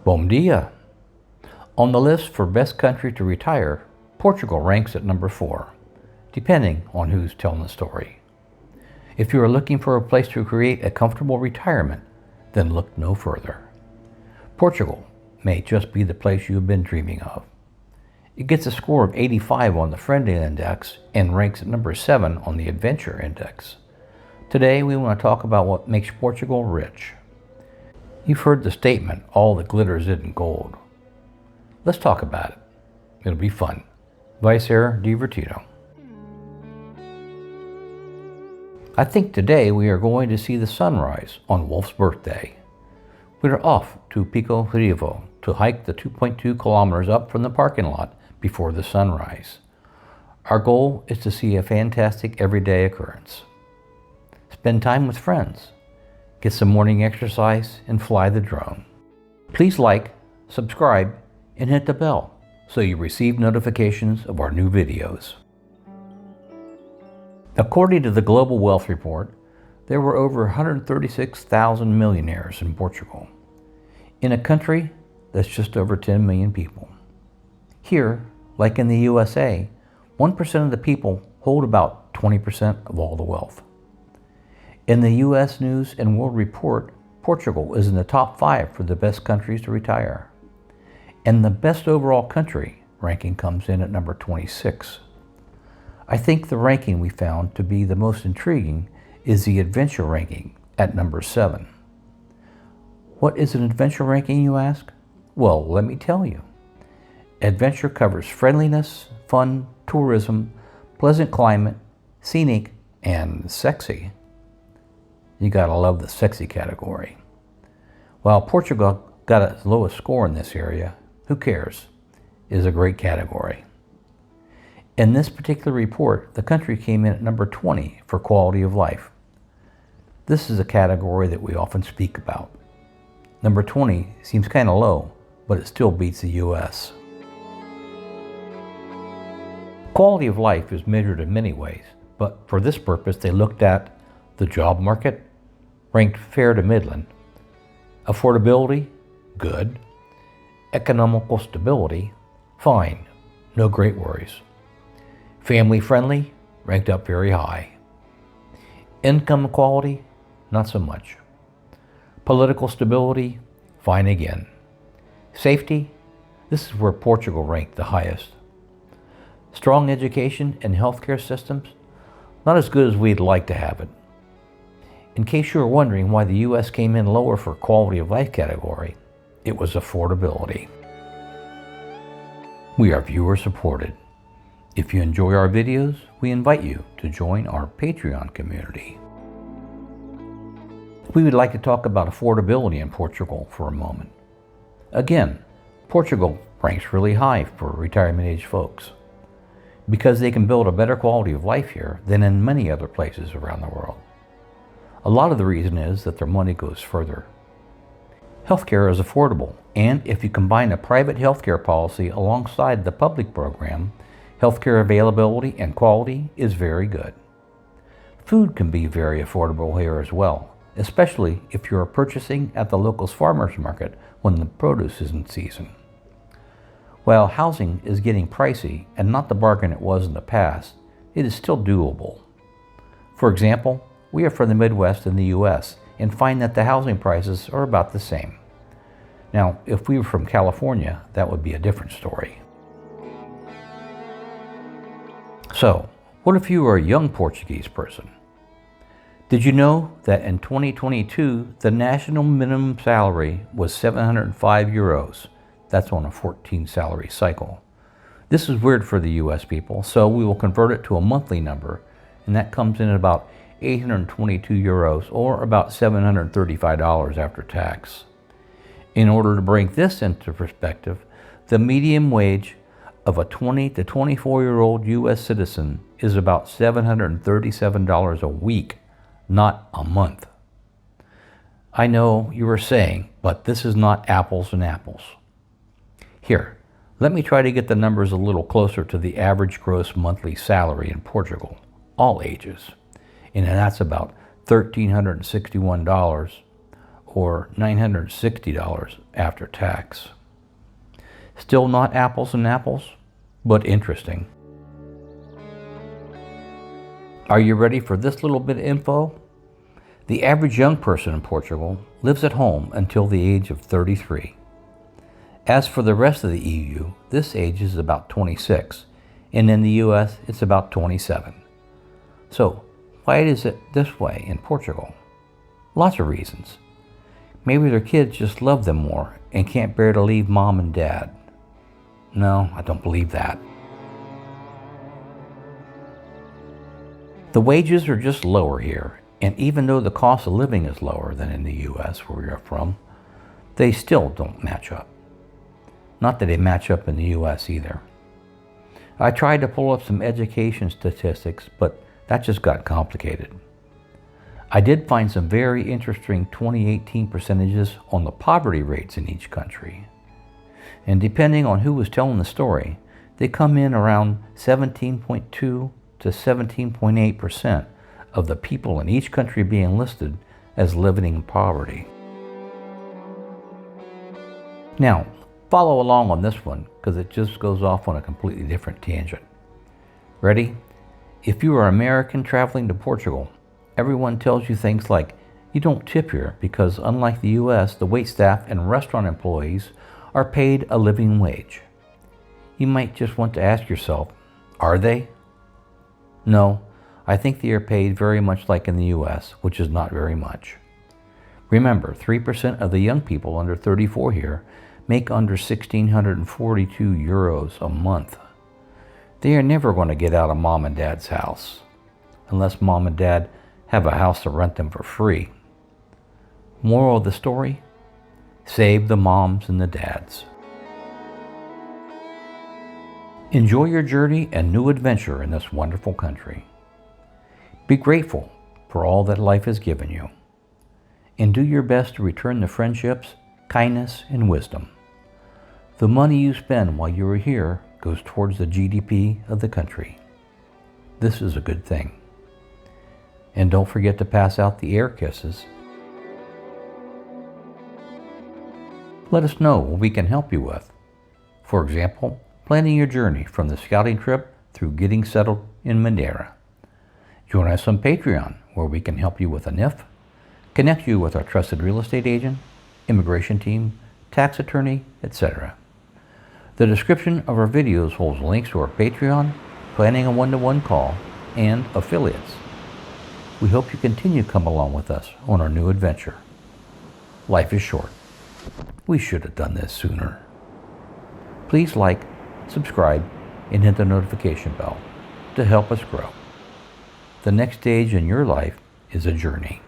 Bom dia! On the list for best country to retire, Portugal ranks at number 4, depending on who's telling the story. If you are looking for a place to create a comfortable retirement, then look no further. Portugal may just be the place you have been dreaming of. It gets a score of 85 on the Friendly Index and ranks at number 7 on the Adventure Index. Today we want to talk about what makes Portugal rich. You've heard the statement, all that glitters isn't gold. Let's talk about it. It'll be fun. Vai ser divertido. I think today we are going to see the sunrise on Wolf's birthday. We are off to Pico Rivo to hike the 2.2 kilometers up from the parking lot before the sunrise. Our goal is to see a fantastic everyday occurrence. Spend time with friends, get some morning exercise, and fly the drone. Please like, subscribe, and hit the bell so you receive notifications of our new videos. According to the Global Wealth Report, there were over 136,000 millionaires in Portugal, in a country that's just over 10 million people. Here, like in the USA, 1% of the people hold about 20% of all the wealth. In the U.S. News and World Report, Portugal is in the top 5 for the best countries to retire. And the best overall country ranking comes in at number 26. I think the ranking we found to be the most intriguing is the adventure ranking at number 7. What is an adventure ranking, you ask? Well, let me tell you. Adventure covers friendliness, fun, tourism, pleasant climate, scenic, and sexy. You gotta love the sexy category. While Portugal got its lowest score in this area, who cares? It is a great category. In this particular report, the country came in at number 20 for quality of life. This is a category that we often speak about. Number 20 seems kind of low, but it still beats the US. Quality of life is measured in many ways, but for this purpose they looked at the job market, ranked fair to middling, affordability, good, economical stability, fine, no great worries, family friendly, ranked up very high, income equality, not so much, political stability, fine again, safety, this is where Portugal ranked the highest. Strong education and healthcare systems, not as good as we'd like to have it. In case you were wondering why the US came in lower for quality of life category, it was affordability. We are viewer supported. If you enjoy our videos, we invite you to join our Patreon community. We would like to talk about affordability in Portugal for a moment. Again, Portugal ranks really high for retirement age folks, because they can build a better quality of life here than in many other places around the world. A lot of the reason is that their money goes further. Healthcare is affordable, and if you combine a private healthcare policy alongside the public program, healthcare availability and quality is very good. Food can be very affordable here as well, especially if you are purchasing at the local farmers market when the produce is in season. While housing is getting pricey and not the bargain it was in the past, it is still doable. For example, we are from the Midwest in the US and find that the housing prices are about the same. Now, if we were from California, that would be a different story. So, what if you are a young Portuguese person? Did you know that in 2022, the national minimum salary was 705 euros? That's on a 14 salary cycle. This is weird for the US people, so we will convert it to a monthly number, and that comes in at about 822 euros or about $735 after tax. In order to bring this into perspective, the median wage of a 20 to 24-year-old US citizen is about $737 a week, not a month. I know you are saying, but this is not apples and apples. Here, let me try to get the numbers a little closer to the average gross monthly salary in Portugal, all ages. And that's about $1,361 or $960 after tax. Still not apples and apples, but interesting. Are you ready for this little bit of info? The average young person in Portugal lives at home until the age of 33. As for the rest of the EU, this age is about 26, and in the US it's about 27. So, why is it this way in Portugal? Lots of reasons. Maybe their kids just love them more and can't bear to leave mom and dad. No, I don't believe that. The wages are just lower here, and even though the cost of living is lower than in the US where we are from, they still don't match up. Not that they match up in the US either. I tried to pull up some education statistics, but that just got complicated. I did find some very interesting 2018 percentages on the poverty rates in each country. And depending on who was telling the story, they come in around 17.2 to 17.8% of the people in each country being listed as living in poverty. Now, follow along on this one because it just goes off on a completely different tangent. Ready? If you are American traveling to Portugal, everyone tells you things like, you don't tip here because unlike the US, the waitstaff and restaurant employees are paid a living wage. You might just want to ask yourself, are they? No, I think they are paid very much like in the US, which is not very much. Remember, 3% of the young people under 34 here make under 1,642 euros a month. They are never going to get out of mom and dad's house, unless mom and dad have a house to rent them for free. Moral of the story? Save the moms and the dads. Enjoy your journey and new adventure in this wonderful country. Be grateful for all that life has given you, and do your best to return the friendships, kindness, and wisdom. The money you spend while you are here goes towards the GDP of the country. This is a good thing. And don't forget to pass out the air kisses. Let us know what we can help you with. For example, planning your journey from the scouting trip through getting settled in Madeira. Join us on Patreon, where we can help you with a NIF, connect you with our trusted real estate agent, immigration team, tax attorney, etc. The description of our videos holds links to our Patreon, planning a one-to-one call, and affiliates. We hope you continue to come along with us on our new adventure. Life is short. We should have done this sooner. Please like, subscribe, and hit the notification bell to help us grow. The next stage in your life is a journey.